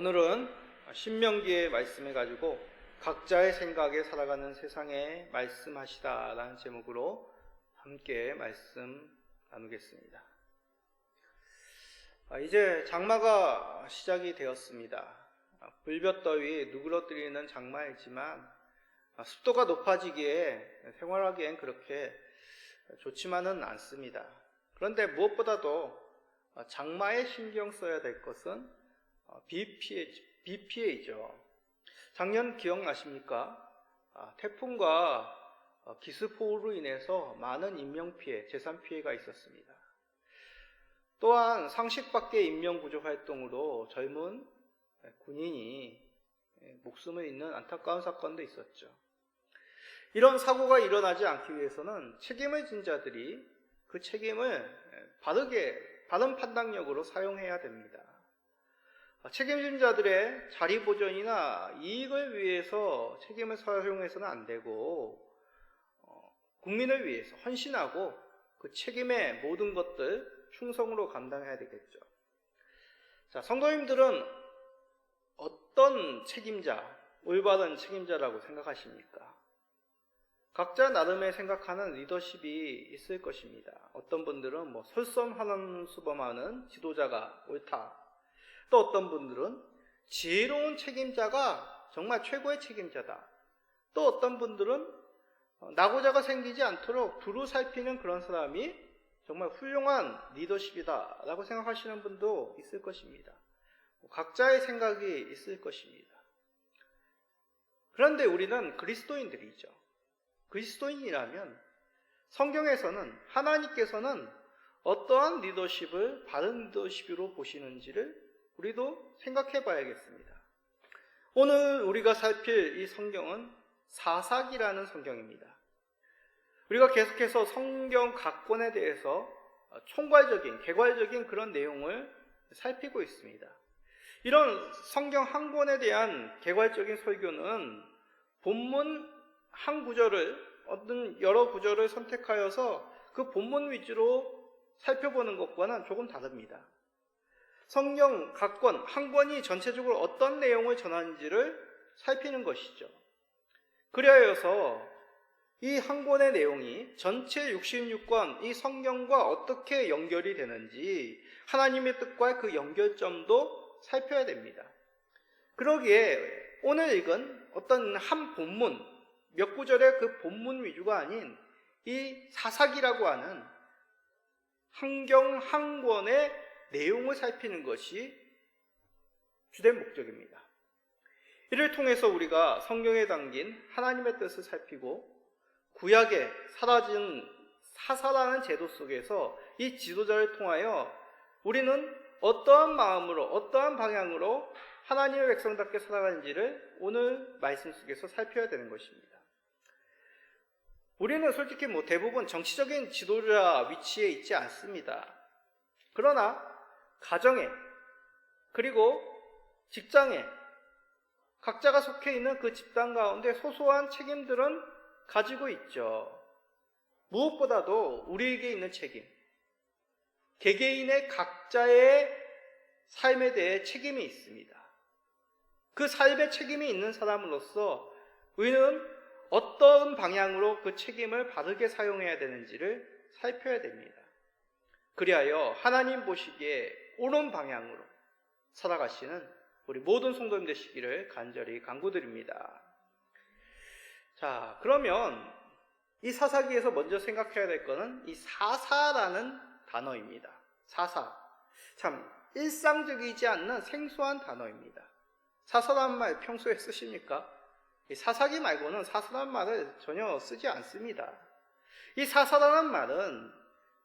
오늘은 신명기의 말씀을 가지고 각자의 생각에 살아가는 세상에 말씀하시다라는 제목으로 함께 말씀 나누겠습니다. 이제 장마가 시작이 되었습니다. 불볕더위 누그러뜨리는 장마이지만 습도가 높아지기에 생활하기엔 그렇게 좋지만은 않습니다. 그런데 무엇보다도 장마에 신경 써야 될 것은 비 피해이죠. 작년 기억나십니까? 태풍과 기습호우로 인해서 많은 인명피해, 재산피해가 있었습니다. 또한 상식 밖의 인명구조 활동으로 젊은 군인이 목숨을 잃는 안타까운 사건도 있었죠. 이런 사고가 일어나지 않기 위해서는 책임을 진 자들이 그 책임을 바른 판단력으로 사용해야 됩니다. 책임진 자들의 자리 보전이나 이익을 위해서 책임을 사용해서는 안 되고 국민을 위해서 헌신하고 그 책임의 모든 것들 충성으로 감당해야 되겠죠. 자, 성도님들은 어떤 책임자, 올바른 책임자라고 생각하십니까? 각자 나름의 생각하는 리더십이 있을 것입니다. 어떤 분들은 솔선수범하는 지도자가 옳다. 또 어떤 분들은 지혜로운 책임자가 정말 최고의 책임자다. 또 어떤 분들은 낙오자가 생기지 않도록 두루 살피는 그런 사람이 정말 훌륭한 리더십이다 라고 생각하시는 분도 있을 것입니다. 각자의 생각이 있을 것입니다. 그런데 우리는 그리스도인들이죠. 그리스도인이라면 성경에서는 하나님께서는 어떠한 리더십을 바른 리더십으로 보시는지를 우리도 생각해 봐야겠습니다. 오늘 우리가 살필 이 성경은 사사기라는 성경입니다. 우리가 계속해서 성경 각 권에 대해서 총괄적인, 개괄적인 그런 내용을 살피고 있습니다. 이런 성경 한 권에 대한 개괄적인 설교는 본문 한 구절을, 어떤 여러 구절을 선택하여서 그 본문 위주로 살펴보는 것과는 조금 다릅니다. 성경 각 권, 한 권이 전체적으로 어떤 내용을 전하는지를 살피는 것이죠. 그리하여서 이 한 권의 내용이 전체 66권 이 성경과 어떻게 연결이 되는지 하나님의 뜻과의 그 연결점도 살펴야 됩니다. 그러기에 오늘 읽은 어떤 한 본문, 몇 구절의 그 본문 위주가 아닌 이 사사기라고 하는 성경 한 권의 내용을 살피는 것이 주된 목적입니다. 이를 통해서 우리가 성경에 담긴 하나님의 뜻을 살피고 구약에 사라진 사사라는 제도 속에서 이 지도자를 통하여 우리는 어떠한 마음으로 어떠한 방향으로 하나님의 백성답게 살아가는지를 오늘 말씀 속에서 살펴야 되는 것입니다. 우리는 솔직히 대부분 정치적인 지도자 위치에 있지 않습니다. 그러나 가정에 그리고 직장에 각자가 속해 있는 그 집단 가운데 소소한 책임들은 가지고 있죠. 무엇보다도 우리에게 있는 책임, 개개인의 각자의 삶에 대해 책임이 있습니다. 그 삶의 책임이 있는 사람으로서 우리는 어떤 방향으로 그 책임을 바르게 사용해야 되는지를 살펴야 됩니다. 그리하여 하나님 보시기에 옳은 방향으로 살아가시는 우리 모든 성도님 되시기를 간절히 간구드립니다. 자, 그러면 이 사사기에서 먼저 생각해야 될 것은 이 사사라는 단어입니다. 사사. 참 일상적이지 않는 생소한 단어입니다. 사사라는 말 평소에 쓰십니까? 이 사사기 말고는 사사라는 말을 전혀 쓰지 않습니다. 이 사사라는 말은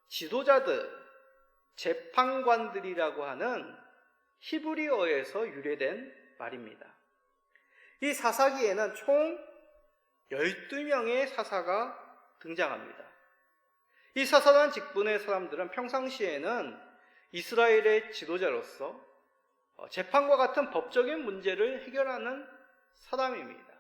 지도자들, 재판관들이라고 하는 히브리어에서 유래된 말입니다. 이 사사기에는 총 12명의 사사가 등장합니다. 이 사사라는 직분의 사람들은 평상시에는 이스라엘의 지도자로서 재판과 같은 법적인 문제를 해결하는 사람입니다.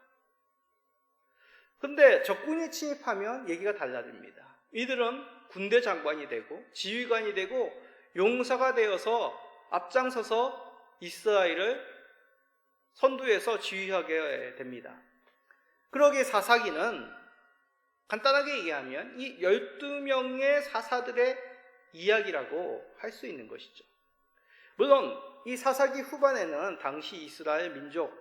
근데 적군이 침입하면 얘기가 달라집니다. 이들은 군대 장관이 되고 지휘관이 되고 용사가 되어서 앞장서서 이스라엘을 선두에서 지휘하게 됩니다. 그러기에 사사기는 간단하게 얘기하면 이 12명의 사사들의 이야기라고 할 수 있는 것이죠. 물론 이 사사기 후반에는 당시 이스라엘 민족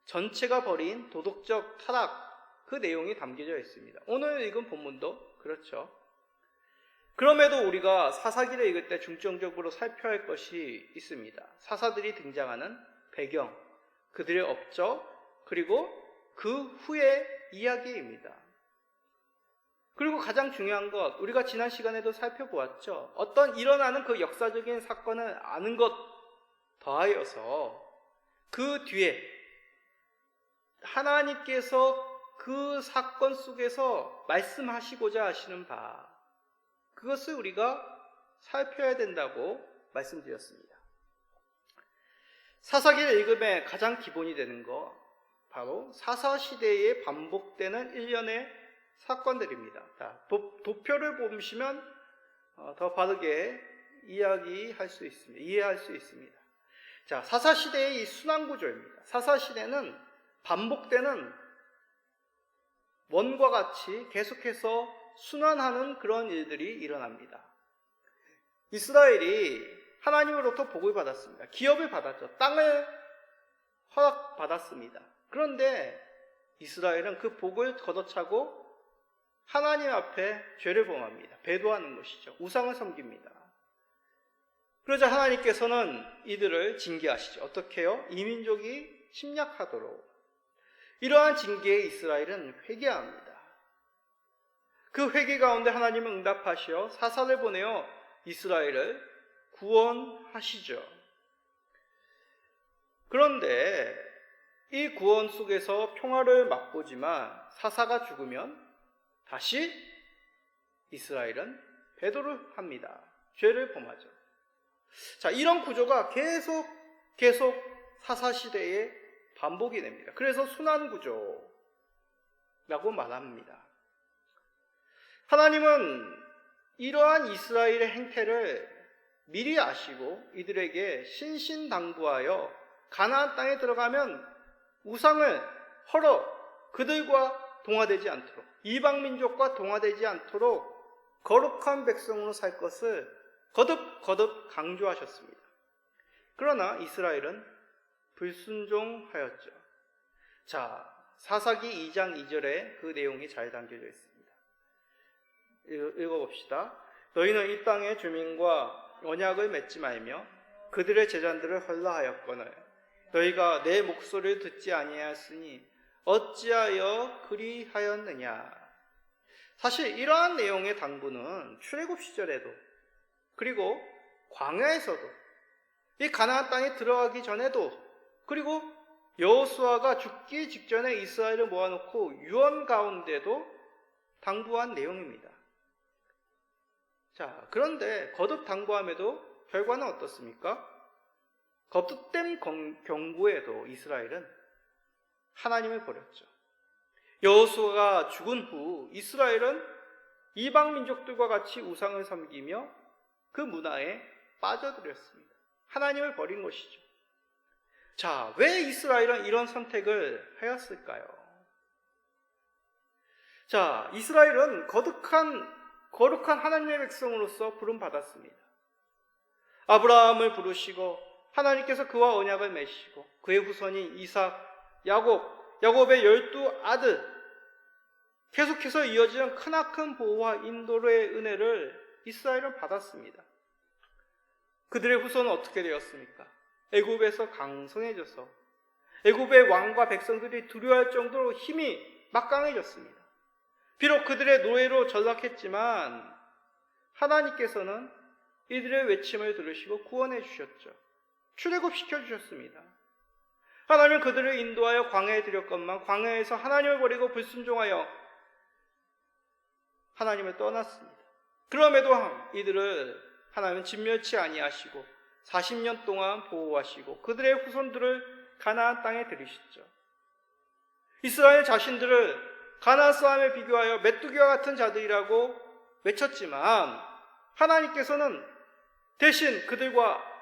전체가 벌인 도덕적 타락, 그 내용이 담겨져 있습니다. 오늘 읽은 본문도 그렇죠. 그럼에도 우리가 사사기를 읽을 때 중점적으로 살펴야 할 것이 있습니다. 사사들이 등장하는 배경, 그들의 업적, 그리고 그 후의 이야기입니다. 그리고 가장 중요한 것, 우리가 지난 시간에도 살펴보았죠. 어떤 일어나는 그 역사적인 사건을 아는 것 더하여서 그 뒤에 하나님께서 그 사건 속에서 말씀하시고자 하시는 바, 그것을 우리가 살펴야 된다고 말씀드렸습니다. 사사기를 읽음의 가장 기본이 되는 것, 바로 사사시대에 반복되는 일련의 사건들입니다. 도표를 보시면 더 바르게 이해할 수 있습니다. 자, 사사시대의 이 순환구조입니다. 사사시대는 반복되는 원과 같이 계속해서 순환하는 그런 일들이 일어납니다. 이스라엘이 하나님으로부터 복을 받았습니다. 기업을 받았죠. 땅을 허락받았습니다. 그런데 이스라엘은 그 복을 걷어차고 하나님 앞에 죄를 범합니다. 배도하는 것이죠. 우상을 섬깁니다. 그러자 하나님께서는 이들을 징계하시죠. 어떻게 해요? 이민족이 침략하도록. 이러한 징계에 이스라엘은 회개합니다. 그 회개 가운데 하나님은 응답하시어 사사를 보내어 이스라엘을 구원하시죠. 그런데 이 구원 속에서 평화를 맛보지만 사사가 죽으면 다시 이스라엘은 배도를 합니다. 죄를 범하죠. 자, 이런 구조가 계속 사사시대에 반복이 됩니다. 그래서 순환구조라고 말합니다. 하나님은 이러한 이스라엘의 행태를 미리 아시고 이들에게 신신당부하여 가나안 땅에 들어가면 우상을 헐어 그들과 동화되지 않도록, 이방민족과 동화되지 않도록 거룩한 백성으로 살 것을 거듭 강조하셨습니다. 그러나 이스라엘은 불순종하였죠. 자, 사사기 2장 2절에 그 내용이 잘 담겨져 있습니다. 읽어봅시다. 너희는 이 땅의 주민과 언약을 맺지 말며 그들의 제잔들을 헐라하였거늘 너희가 내 목소리를 듣지 아니하였으니 어찌하여 그리하였느냐. 사실 이러한 내용의 당부는 출애굽 시절에도 그리고 광야에서도 이 가나안 땅에 들어가기 전에도 그리고 여호수아가 죽기 직전에 이스라엘을 모아놓고 유언 가운데도 당부한 내용입니다. 자, 그런데 거듭 당부함에도 결과는 어떻습니까? 거듭된 경고에도 이스라엘은 하나님을 버렸죠. 여호수아가 죽은 후 이스라엘은 이방 민족들과 같이 우상을 섬기며 그 문화에 빠져들었습니다. 하나님을 버린 것이죠. 자, 왜 이스라엘은 이런 선택을 하였을까요? 자, 이스라엘은 거룩한 하나님의 백성으로서 부름받았습니다. 아브라함을 부르시고 하나님께서 그와 언약을 맺으시고 그의 후손인 이삭, 야곱의 12아들 계속해서 이어지는 크나큰 보호와 인도의 은혜를 이스라엘은 받았습니다. 그들의 후손은 어떻게 되었습니까? 애굽에서 강성해져서 애굽의 왕과 백성들이 두려워할 정도로 힘이 막강해졌습니다. 비록 그들의 노예로 전락했지만 하나님께서는 이들의 외침을 들으시고 구원해 주셨죠. 출애굽시켜 주셨습니다. 하나님은 그들을 인도하여 광야에 들였건만 광야에서 하나님을 버리고 불순종하여 하나님을 떠났습니다. 그럼에도 이들을 하나님은 진멸치 아니하시고 40년 동안 보호하시고 그들의 후손들을 가나안 땅에 들이셨죠. 이스라엘 자신들을 가나안 사람에 비교하여 메뚜기와 같은 자들이라고 외쳤지만 하나님께서는 대신 그들과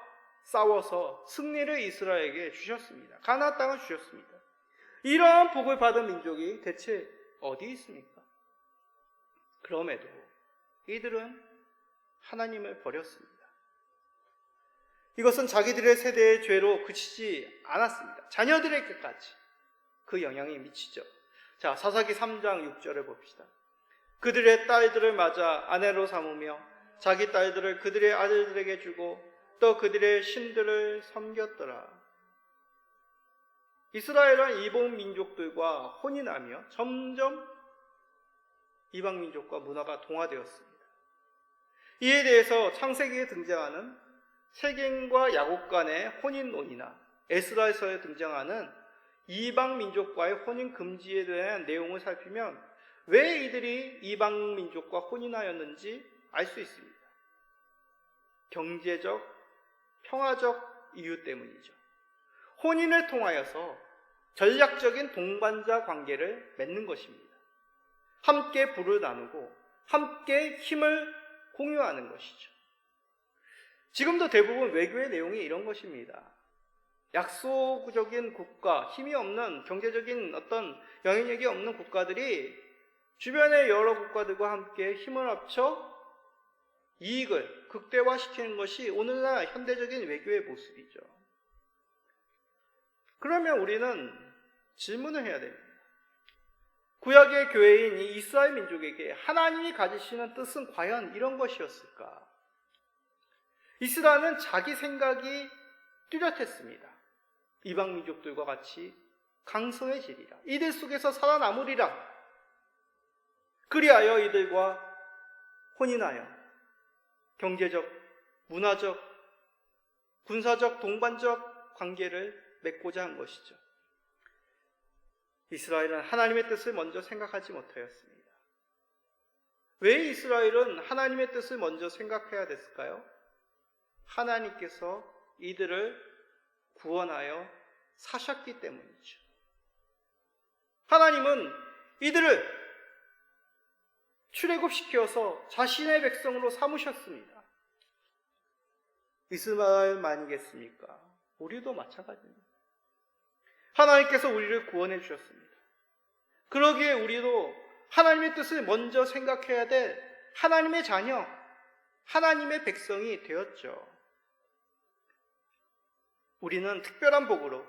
싸워서 승리를 이스라엘에게 주셨습니다. 가나안 땅을 주셨습니다. 이러한 복을 받은 민족이 대체 어디 있습니까? 그럼에도 이들은 하나님을 버렸습니다. 이것은 자기들의 세대의 죄로 그치지 않았습니다. 자녀들에게까지 그 영향이 미치죠. 자, 사사기 3장 6절을 봅시다. 그들의 딸들을 맞아 아내로 삼으며 자기 딸들을 그들의 아들들에게 주고 또 그들의 신들을 섬겼더라. 이스라엘은 이방 민족들과 혼인하며 점점 이방 민족과 문화가 동화되었습니다. 이에 대해서 창세기에 등장하는 세겜과 야곱 간의 혼인론이나 에스라에서에 등장하는 이방 민족과의 혼인 금지에 대한 내용을 살피면 왜 이들이 이방 민족과 혼인하였는지 알 수 있습니다. 경제적, 평화적 이유 때문이죠. 혼인을 통하여서 전략적인 동반자 관계를 맺는 것입니다. 함께 부를 나누고 함께 힘을 공유하는 것이죠. 지금도 대부분 외교의 내용이 이런 것입니다. 약소적인 국가, 힘이 없는 경제적인 어떤 영향력이 없는 국가들이 주변의 여러 국가들과 함께 힘을 합쳐 이익을 극대화시키는 것이 오늘날 현대적인 외교의 모습이죠. 그러면 우리는 질문을 해야 됩니다. 구약의 교회인 이 이스라엘 민족에게 하나님이 가지시는 뜻은 과연 이런 것이었을까? 이스라엘은 자기 생각이 뚜렷했습니다. 이방 민족들과 같이 강성해지리라. 이들 속에서 살아남으리라. 그리하여 이들과 혼인하여 경제적, 문화적, 군사적, 동반적 관계를 맺고자 한 것이죠. 이스라엘은 하나님의 뜻을 먼저 생각하지 못하였습니다. 왜 이스라엘은 하나님의 뜻을 먼저 생각해야 됐을까요? 하나님께서 이들을 구원하여 사셨기 때문이죠. 하나님은 이들을 출애굽시켜서 자신의 백성으로 삼으셨습니다. 이스라엘만이겠습니까? 우리도 마찬가지입니다. 하나님께서 우리를 구원해 주셨습니다. 그러기에 우리도 하나님의 뜻을 먼저 생각해야 될 하나님의 자녀, 하나님의 백성이 되었죠. 우리는 특별한 복으로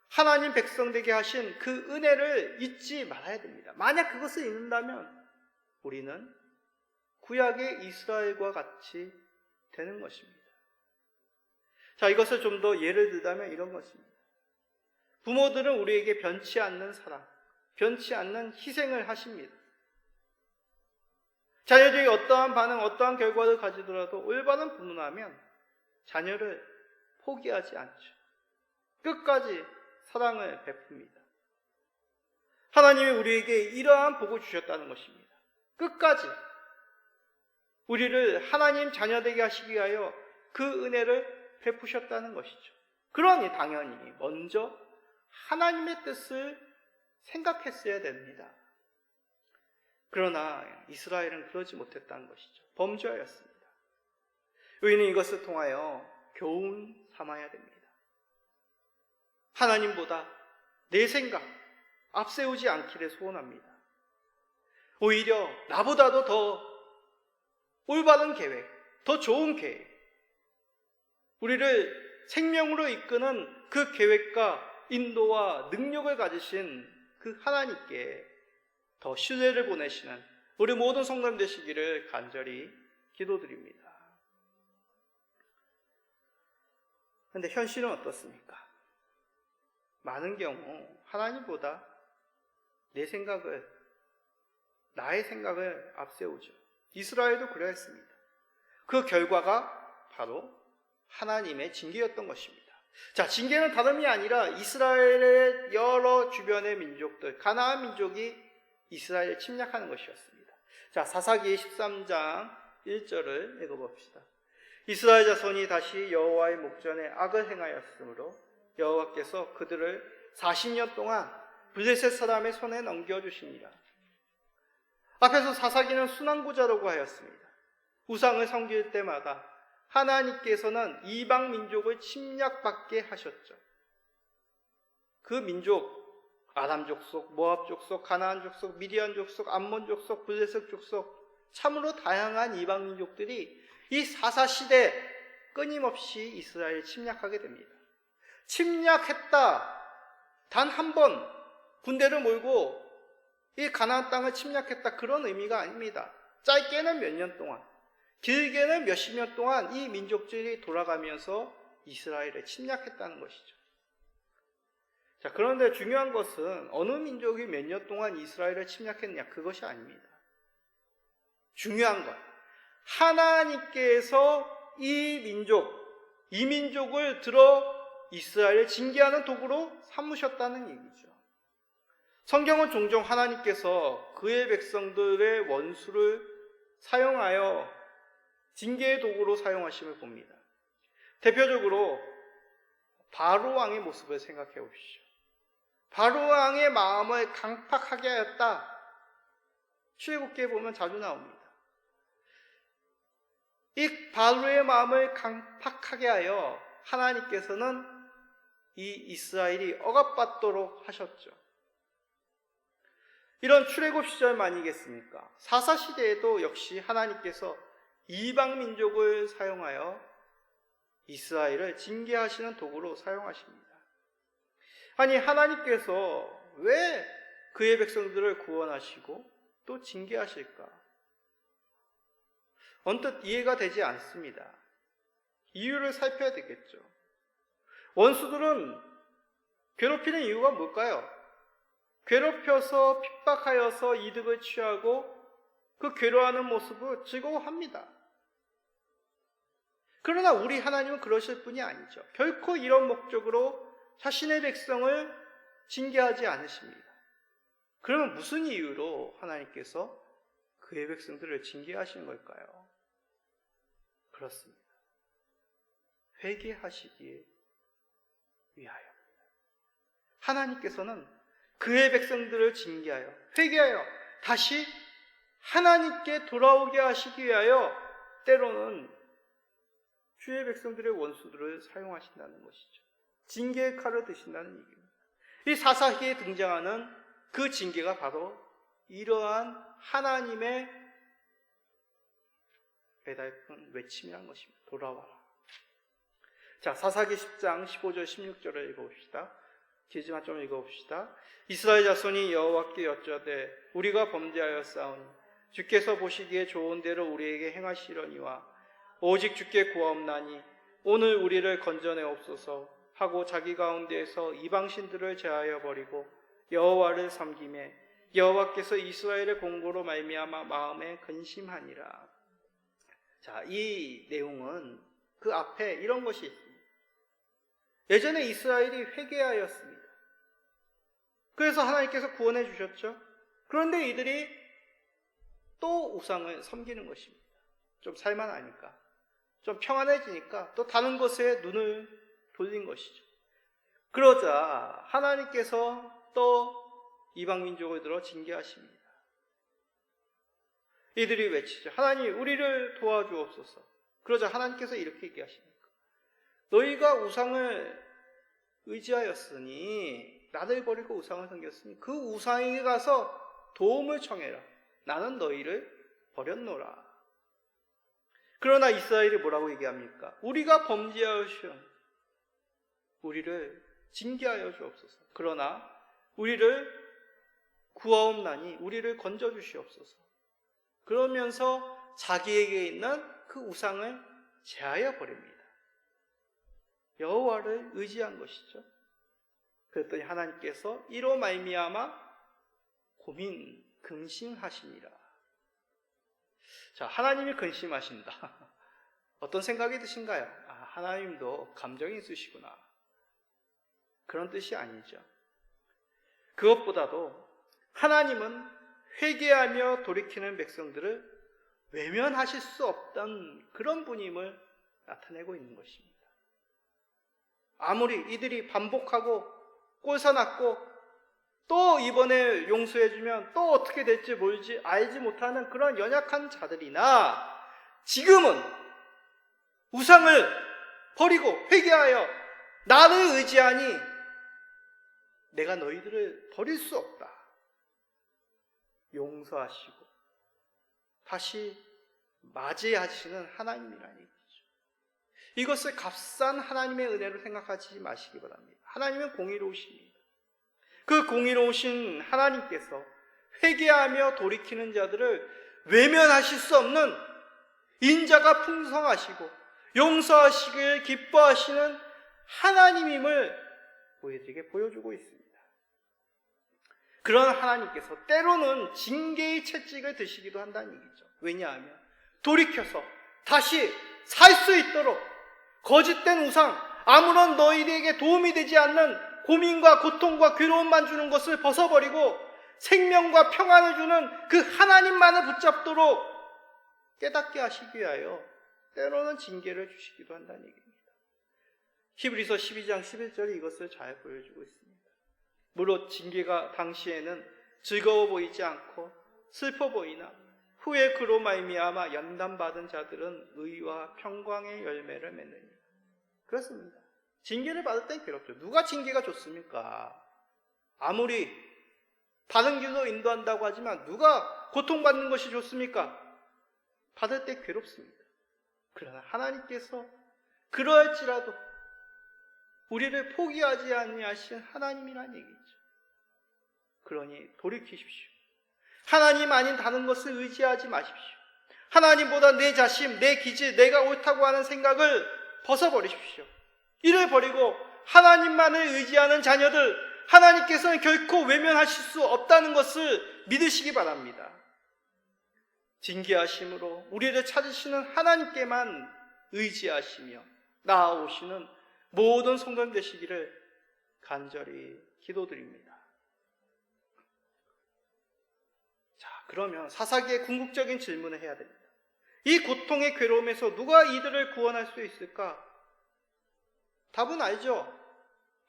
하나님 백성 되게 하신 그 은혜를 잊지 말아야 됩니다. 만약 그것을 잊는다면 우리는 구약의 이스라엘과 같이 되는 것입니다. 자, 이것을 좀 더 예를 들자면 이런 것입니다. 부모들은 우리에게 변치 않는 사랑, 변치 않는 희생을 하십니다. 자녀들이 어떠한 반응, 어떠한 결과를 가지더라도 올바른 부모라면 자녀를 포기하지 않죠. 끝까지 사랑을 베풉니다. 하나님이 우리에게 이러한 복을 주셨다는 것입니다. 끝까지 우리를 하나님 자녀 되게 하시기 위하여 그 은혜를 베푸셨다는 것이죠. 그러니 당연히 먼저 하나님의 뜻을 생각했어야 됩니다. 그러나 이스라엘은 그러지 못했다는 것이죠. 범죄하였습니다. 우리는 이것을 통하여 교훈 삼아야 됩니다. 하나님보다 내 생각 앞세우지 않기를 소원합니다. 오히려 나보다도 더 올바른 계획, 더 좋은 계획, 우리를 생명으로 이끄는 그 계획과 인도와 능력을 가지신 그 하나님께 더 신뢰를 보내시는 우리 모든 성도님 되시기를 간절히 기도드립니다. 그런데 현실은 어떻습니까? 많은 경우 하나님보다 나의 생각을 앞세우죠. 이스라엘도 그러했습니다. 그 결과가 바로 하나님의 징계였던 것입니다. 자, 징계는 다름이 아니라 이스라엘의 여러 주변의 민족들, 가나안 민족이 이스라엘을 침략하는 것이었습니다. 자, 사사기 13장 1절을 읽어봅시다. 이스라엘 자손이 다시 여호와의 목전에 악을 행하였으므로 여호와께서 그들을 40년 동안 블레셋 사람의 손에 넘겨주시니라. 앞에서 사사기는 순환구자라고 하였습니다. 우상을 섬길 때마다 하나님께서는 이방 민족을 침략받게 하셨죠. 그 민족, 아람 족속, 모압 족속, 가나안 족속, 미디안 족속, 암몬 족속, 블레셋 족속, 참으로 다양한 이방 민족들이 이 사사시대 끊임없이 이스라엘을 침략하게 됩니다. 침략했다. 단 한 번 군대를 몰고 이 가나안 땅을 침략했다. 그런 의미가 아닙니다. 짧게는 몇 년 동안, 길게는 몇십 년 동안 이 민족들이 돌아가면서 이스라엘을 침략했다는 것이죠. 자, 그런데 중요한 것은 어느 민족이 몇 년 동안 이스라엘을 침략했냐, 그것이 아닙니다. 중요한 건 하나님께서 이 민족을 들어 이스라엘을 징계하는 도구로 삼으셨다는 얘기죠. 성경은 종종 하나님께서 그의 백성들의 원수를 사용하여 징계의 도구로 사용하심을 봅니다. 대표적으로 바로 왕의 모습을 생각해 보십시오. 바로 왕의 마음을 강팍하게 하였다. 출애굽기에 보면 자주 나옵니다. 이 바로의 마음을 강팍하게 하여 하나님께서는 이 이스라엘이 억압받도록 하셨죠. 이런 출애굽 시절만이겠습니까? 사사시대에도 역시 하나님께서 이방 민족을 사용하여 이스라엘을 징계하시는 도구로 사용하십니다. 아니, 하나님께서 왜 그의 백성들을 구원하시고 또 징계하실까? 언뜻 이해가 되지 않습니다. 이유를 살펴야 되겠죠. 원수들은 괴롭히는 이유가 뭘까요? 괴롭혀서 핍박하여서 이득을 취하고 그 괴로워하는 모습을 즐거워합니다. 그러나 우리 하나님은 그러실 분이 아니죠. 결코 이런 목적으로 자신의 백성을 징계하지 않으십니다. 그러면 무슨 이유로 하나님께서 그의 백성들을 징계하시는 걸까요? 그렇습니다. 회개하시기에 위하여. 하나님께서는 그의 백성들을 징계하여 회개하여 다시 하나님께 돌아오게 하시기 위하여 때로는 주의 백성들의 원수들을 사용하신다는 것이죠. 징계의 칼을 드신다는 얘기입니다. 이 사사기에 등장하는 그 징계가 바로 이러한 하나님의 배달픈 외침이란 것입니다. 돌아와라. 자, 사사기 10장 15절 16절을 읽어봅시다. 길지만 좀 읽어봅시다. 이스라엘 자손이 여호와께 여짜되 우리가 범죄하였사오니 주께서 보시기에 좋은 대로 우리에게 행하시려니와 오직 주께 구하옵나니 오늘 우리를 건져내옵소서 하고 자기 가운데에서 이방신들을 제하여 버리고 여호와를 섬기매 여호와께서 이스라엘의 공고로 말미암아 마음에 근심하니라. 자, 이 내용은 그 앞에 이런 것이 있습니다. 예전에 이스라엘이 회개하였습니다. 그래서 하나님께서 구원해 주셨죠. 그런데 이들이 또 우상을 섬기는 것입니다. 좀 살만하니까, 좀 평안해지니까 또 다른 것에 눈을 돌린 것이죠. 그러자 하나님께서 또 이방 민족을 들어 징계하십니다. 이들이 외치죠. 하나님, 우리를 도와주옵소서. 그러자 하나님께서 이렇게 얘기하십니다. 너희가 우상을 의지하였으니, 나를 버리고 우상을 섬겼으니 그 우상에게 가서 도움을 청해라. 나는 너희를 버렸노라. 그러나 이스라엘이 뭐라고 얘기합니까? 우리가 범죄하였으니 우리를 징계하여 주옵소서. 그러나 우리를 구하옵나니 우리를 건져 주시옵소서. 그러면서 자기에게 있는 그 우상을 제하여 버립니다. 여호와를 의지한 것이죠. 그랬더니 하나님께서 이로 말미암아 근심하시니라. 자, 하나님이 근심하신다. 어떤 생각이 드신가요? 하나님도 감정이 있으시구나. 그런 뜻이 아니죠. 그것보다도 하나님은 회개하며 돌이키는 백성들을 외면하실 수 없던 그런 분임을 나타내고 있는 것입니다. 아무리 이들이 반복하고 꼴사납고 또 이번에 용서해주면 또 어떻게 될지 알지 못하는 그런 연약한 자들이나 지금은 우상을 버리고 회개하여 나를 의지하니 내가 너희들을 버릴 수 없다. 용서하시고 다시 맞이하시는 하나님이라는 얘기죠. 이것을 값싼 하나님의 은혜로 생각하지 마시기 바랍니다. 하나님은 공의로우십니다. 그 공의로우신 하나님께서 회개하며 돌이키는 자들을 외면하실 수 없는 인자가 풍성하시고 용서하시길 기뻐하시는 하나님임을 우리에게 보여주고 있습니다. 그런 하나님께서 때로는 징계의 채찍을 드시기도 한다는 얘기죠. 왜냐하면 돌이켜서 다시 살 수 있도록 거짓된 우상, 아무런 너희에게 도움이 되지 않는 고민과 고통과 괴로움만 주는 것을 벗어버리고 생명과 평안을 주는 그 하나님만을 붙잡도록 깨닫게 하시기 위하여 때로는 징계를 주시기도 한다는 얘기입니다. 히브리서 12장 11절이 이것을 잘 보여주고 있습니다. 물론 징계가 당시에는 즐거워 보이지 않고 슬퍼 보이나 후에 그로 말미암아 연단받은 자들은 의와 평강의 열매를 맺느니라. 그렇습니다. 징계를 받을 땐 괴롭죠. 누가 징계가 좋습니까? 아무리 바른 길로 인도한다고 하지만 누가 고통받는 것이 좋습니까? 받을 때 괴롭습니다. 그러나 하나님께서 그러할지라도 우리를 포기하지 아니하신 하나님이라는 얘기죠. 그러니 돌이키십시오. 하나님 아닌 다른 것을 의지하지 마십시오. 하나님보다 내 자신, 내 기질, 내가 옳다고 하는 생각을 벗어버리십시오. 이를 버리고 하나님만을 의지하는 자녀들, 하나님께서는 결코 외면하실 수 없다는 것을 믿으시기 바랍니다. 징계하심으로 우리를 찾으시는 하나님께만 의지하시며 나아오시는 모든 성도님 되시기를 간절히 기도드립니다. 자, 그러면 사사기의 궁극적인 질문을 해야 됩니다. 이 고통의 괴로움에서 누가 이들을 구원할 수 있을까? 답은 알죠?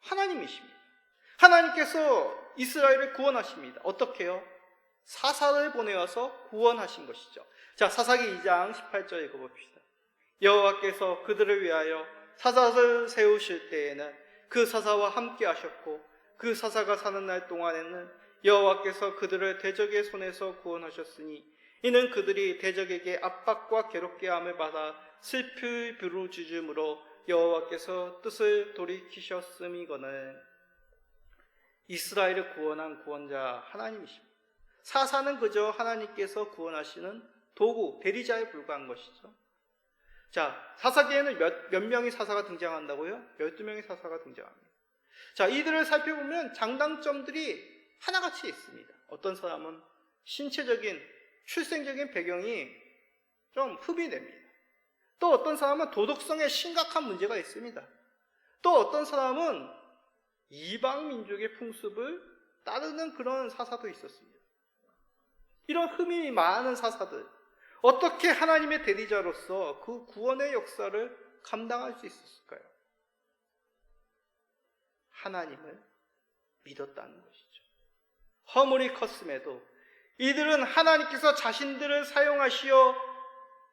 하나님이십니다. 하나님께서 이스라엘을 구원하십니다. 어떻게요? 사사를 보내어서 구원하신 것이죠. 자, 사사기 2장 18절 읽어봅시다. 여호와께서 그들을 위하여 사사를 세우실 때에는 그 사사와 함께 하셨고 그 사사가 사는 날 동안에는 여호와께서 그들을 대적의 손에서 구원하셨으니 이는 그들이 대적에게 압박과 괴롭게 함을 받아 슬피 부르짖음으로 여호와께서 뜻을 돌이키셨음이거늘. 이스라엘을 구원한 구원자 하나님이십니다. 사사는 그저 하나님께서 구원하시는 도구, 대리자에 불과한 것이죠. 자, 사사기에는 몇 명의 사사가 등장한다고요? 12명의 사사가 등장합니다. 자, 이들을 살펴보면 장단점들이 하나같이 있습니다. 어떤 사람은 신체적인, 출생적인 배경이 좀 흡이 됩니다. 또 어떤 사람은 도덕성에 심각한 문제가 있습니다. 또 어떤 사람은 이방 민족의 풍습을 따르는 그런 사사도 있었습니다. 이런 흠이 많은 사사들, 어떻게 하나님의 대리자로서 그 구원의 역사를 감당할 수 있었을까요? 하나님을 믿었다는 것이죠. 허물이 컸음에도 이들은 하나님께서 자신들을 사용하시어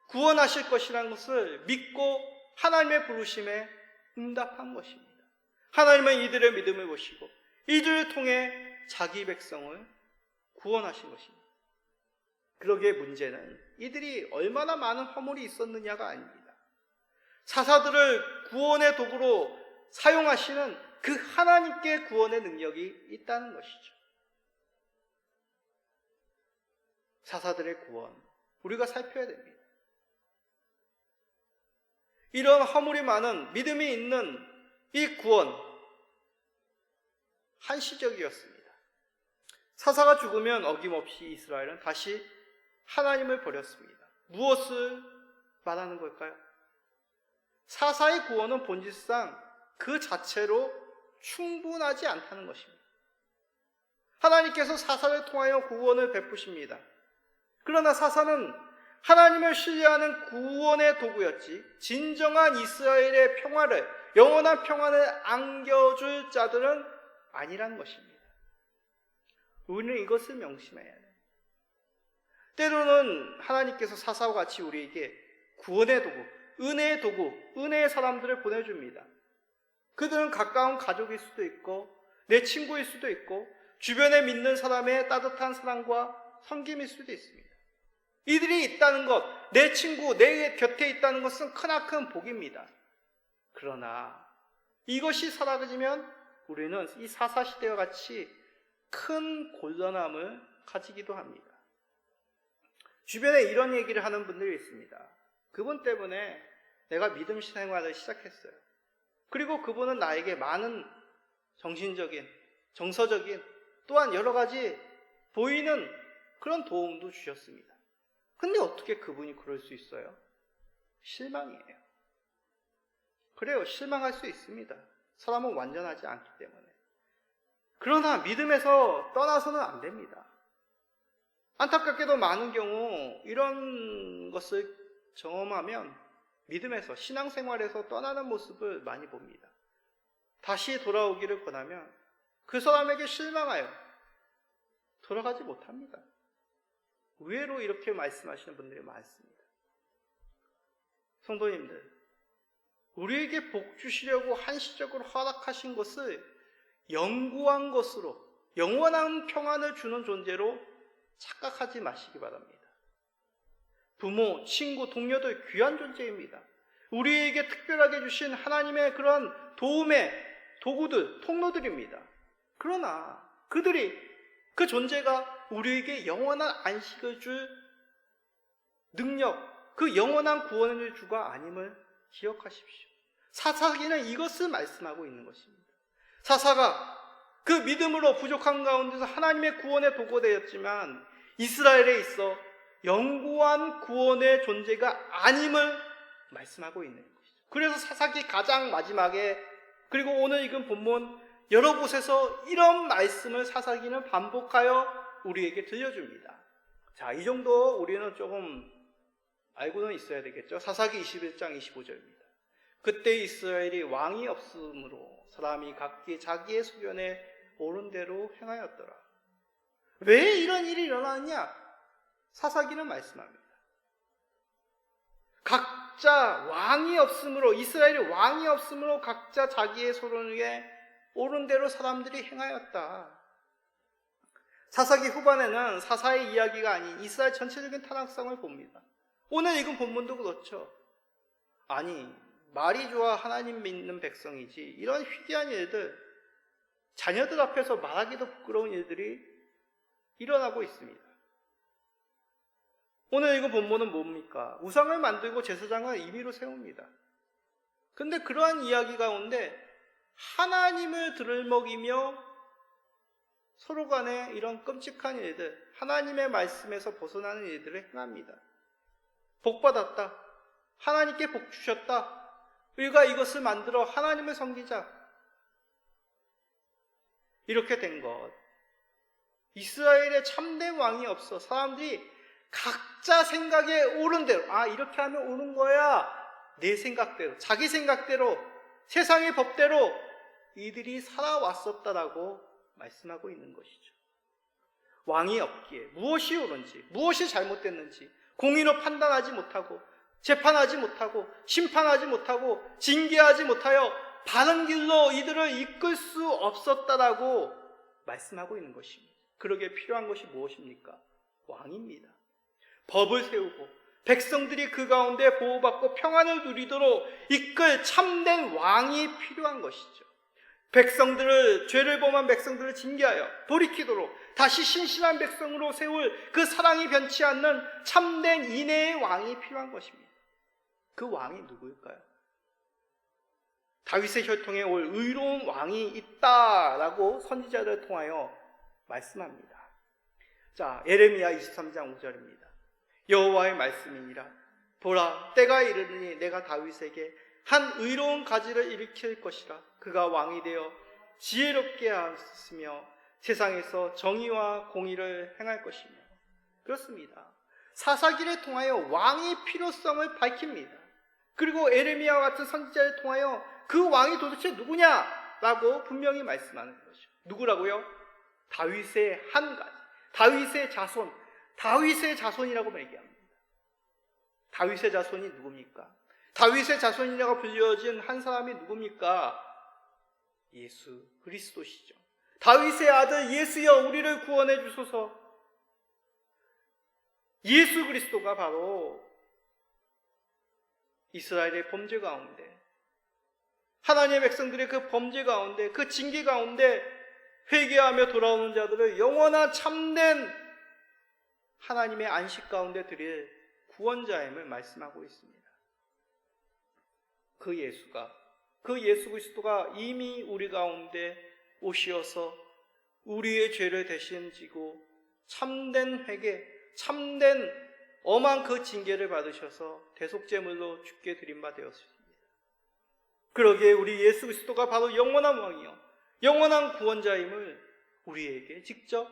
구원하실 것이라는 것을 믿고 하나님의 부르심에 응답한 것입니다. 하나님은 이들의 믿음을 보시고 이들을 통해 자기 백성을 구원하신 것입니다. 그러기에 문제는 이들이 얼마나 많은 허물이 있었느냐가 아닙니다. 사사들을 구원의 도구로 사용하시는 그 하나님께 구원의 능력이 있다는 것이죠. 사사들의 구원, 우리가 살펴야 됩니다. 이런 허물이 많은 믿음이 있는 이 구원, 한시적이었습니다. 사사가 죽으면 어김없이 이스라엘은 다시 하나님을 버렸습니다. 무엇을 말하는 걸까요? 사사의 구원은 본질상 그 자체로 충분하지 않다는 것입니다. 하나님께서 사사를 통하여 구원을 베푸십니다. 그러나 사사는 하나님을 신뢰하는 구원의 도구였지 진정한 이스라엘의 평화를, 영원한 평안을 안겨줄 자들은 아니란 것입니다. 우리는 이것을 명심해야 해요. 때로는 하나님께서 사사와 같이 우리에게 구원의 도구, 은혜의 도구, 은혜의 사람들을 보내줍니다. 그들은 가까운 가족일 수도 있고 내 친구일 수도 있고 주변에 믿는 사람의 따뜻한 사랑과 섬김일 수도 있습니다. 이들이 있다는 것, 내 친구, 내 곁에 있다는 것은 크나큰 복입니다. 그러나 이것이 사라지면 우리는 이 사사시대와 같이 큰 곤란함을 가지기도 합니다. 주변에 이런 얘기를 하는 분들이 있습니다. 그분 때문에 내가 믿음 생활을 시작했어요. 그리고 그분은 나에게 많은 정신적인, 정서적인, 또한 여러 가지 보이는 그런 도움도 주셨습니다. 근데 어떻게 그분이 그럴 수 있어요? 실망이에요. 그래요, 실망할 수 있습니다. 사람은 완전하지 않기 때문에. 그러나 믿음에서 떠나서는 안 됩니다. 안타깝게도 많은 경우 이런 것을 경험하면 믿음에서, 신앙생활에서 떠나는 모습을 많이 봅니다. 다시 돌아오기를 권하면 그 사람에게 실망하여 돌아가지 못합니다. 의외로 이렇게 말씀하시는 분들이 많습니다. 성도님들, 우리에게 복 주시려고 한시적으로 허락하신 것을 영구한 것으로, 영원한 평안을 주는 존재로 착각하지 마시기 바랍니다. 부모, 친구, 동료들 귀한 존재입니다. 우리에게 특별하게 주신 하나님의 그런 도움의 도구들, 통로들입니다. 그러나 그들이, 그 존재가 우리에게 영원한 안식을 줄 능력, 그 영원한 구원을 주가 아님을 기억하십시오. 사사기는 이것을 말씀하고 있는 것입니다. 사사가 그 믿음으로 부족한 가운데서 하나님의 구원의 도구가 되었지만 이스라엘에 있어 영구한 구원의 존재가 아님을 말씀하고 있는 것이죠. 그래서 사사기 가장 마지막에, 그리고 오늘 읽은 본문 여러 곳에서 이런 말씀을 사사기는 반복하여 우리에게 들려줍니다. 자, 이 정도 우리는 조금 알고는 있어야 되겠죠. 사사기 21장 25절입니다. 그때 이스라엘이 왕이 없으므로 사람이 각기 자기의 소견에 옳은 대로 행하였더라. 왜 이런 일이 일어나느냐? 사사기는 말씀합니다. 각자 왕이 없으므로, 이스라엘이 왕이 없으므로 각자 자기의 소견에 옳은 대로 사람들이 행하였다. 사사기 후반에는 사사의 이야기가 아닌 이스라엘 전체적인 타락성을 봅니다. 오늘 읽은 본문도 그렇죠. 아니, 말이 좋아 하나님 믿는 백성이지 이런 희귀한 일들, 자녀들 앞에서 말하기도 부끄러운 일들이 일어나고 있습니다. 오늘 읽은 본문은 뭡니까? 우상을 만들고 제사장을 임의로 세웁니다. 근데 그러한 이야기 가운데 하나님을 들먹이며 서로 간에 이런 끔찍한 일들, 하나님의 말씀에서 벗어나는 일들을 행합니다. 복받았다, 하나님께 복 주셨다, 우리가 이것을 만들어 하나님을 섬기자, 이렇게 된 것. 이스라엘에 참된 왕이 없어 사람들이 각자 생각에 옳은 대로, 이렇게 하면 옳은 거야, 내 생각대로, 자기 생각대로, 세상의 법대로 이들이 살아왔었다라고 말씀하고 있는 것이죠. 왕이 없기에 무엇이 옳은지, 무엇이 잘못됐는지 공의로 판단하지 못하고, 재판하지 못하고, 심판하지 못하고, 징계하지 못하여 바른 길로 이들을 이끌 수 없었다라고 말씀하고 있는 것입니다. 그러기에 필요한 것이 무엇입니까? 왕입니다. 법을 세우고 백성들이 그 가운데 보호받고 평안을 누리도록 이끌 참된 왕이 필요한 것이죠. 백성들을, 죄를 범한 백성들을 징계하여 돌이키도록 다시 신실한 백성으로 세울 그 사랑이 변치 않는 참된 인애의 왕이 필요한 것입니다. 그 왕이 누구일까요? 다윗의 혈통에 올 의로운 왕이 있다라고 선지자를 통하여 말씀합니다. 자, 예레미야 23장 5절입니다. 여호와의 말씀이니라. 보라, 때가 이르니 내가 다윗에게 한 의로운 가지를 일으킬 것이라. 그가 왕이 되어 지혜롭게 하시며 세상에서 정의와 공의를 행할 것이며. 그렇습니다. 사사기를 통하여 왕의 필요성을 밝힙니다. 그리고 에레미야와 같은 선지자를 통하여 그 왕이 도대체 누구냐라고 분명히 말씀하는 것이죠. 누구라고요? 다윗의 한 가지, 다윗의 자손, 다윗의 자손이라고 얘기합니다. 다윗의 자손이 누굽니까? 다윗의 자손이라고 불려진 한 사람이 누굽니까? 예수 그리스도시죠. 다윗의 아들 예수여 우리를 구원해 주소서. 예수 그리스도가 바로 이스라엘의 범죄 가운데, 하나님의 백성들의 그 범죄 가운데, 그 징계 가운데 회개하며 돌아오는 자들을 영원한 참된 하나님의 안식 가운데 드릴 구원자임을 말씀하고 있습니다. 그 예수 그리스도가 이미 우리 가운데 오시어서 우리의 죄를 대신 지고 참된 회개, 참된 엄한 그 징계를 받으셔서 대속제물로 죽게 드린 바 되었습니다. 그러기에 우리 예수 그리스도가 바로 영원한 왕이요 영원한 구원자임을 우리에게 직접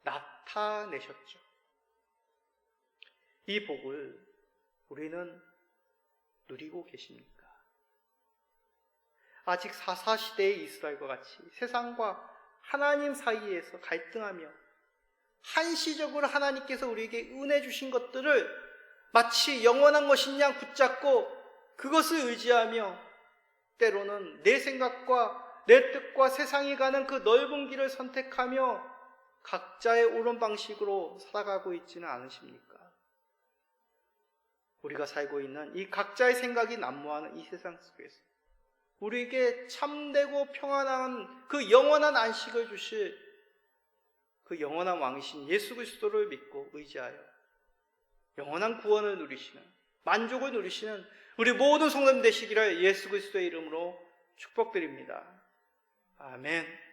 나타내셨죠. 이 복을 우리는 누리고 계십니까? 아직 사사시대의 이스라엘과 같이 세상과 하나님 사이에서 갈등하며 한시적으로 하나님께서 우리에게 은혜 주신 것들을 마치 영원한 것인 양 붙잡고 그것을 의지하며 때로는 내 생각과 내 뜻과 세상이 가는 그 넓은 길을 선택하며 각자의 옳은 방식으로 살아가고 있지는 않으십니까? 우리가 살고 있는 이 각자의 생각이 난무하는 이 세상 속에서 우리에게 참되고 평안한 그 영원한 안식을 주실 그 영원한 왕이신 예수 그리스도를 믿고 의지하여 영원한 구원을 누리시는, 만족을 누리시는 우리 모든 성도님 되시기를 예수 그리스도의 이름으로 축복드립니다. 아멘.